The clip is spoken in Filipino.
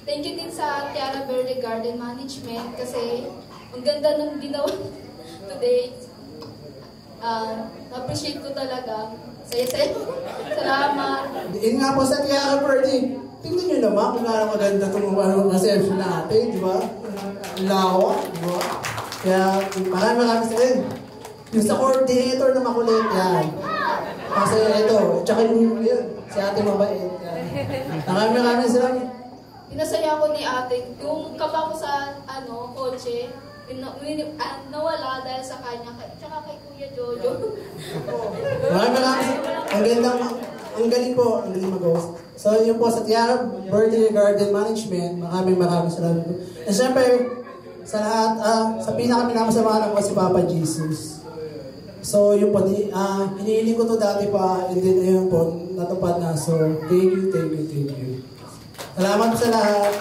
Thank you din sa Tiara Verde Garden Management kasi ang ganda ng ginawa today. Na-appreciate ko talaga. Saya-saya. Salamat. Yun nga po sa Tiara Verde. Tingnan nyo naman kung gaano maganda itong reception natin, di ba? Lawa, di ba? Kaya maraming sa rin. Yung sa coordinator na makulit yan. Kasi ito, tsaka yung yun, si ate mabait. Maraming sila. Pinasaya ko ni ate, yung kaba ko sa kotse, nawala dahil sa kanya, tsaka kay Kuya Jojo. Maraming ang galing po, ang galing mag-host. So yun po sa Tiara Verde Garden Management, maraming salamat po. And syempre, sa lahat, sa pinaka-minamasamahan ko si Papa Jesus. So yun po, hinihiling ko to dati pa, and then ayun po, natupad na. So thank you. Salamat sa lahat.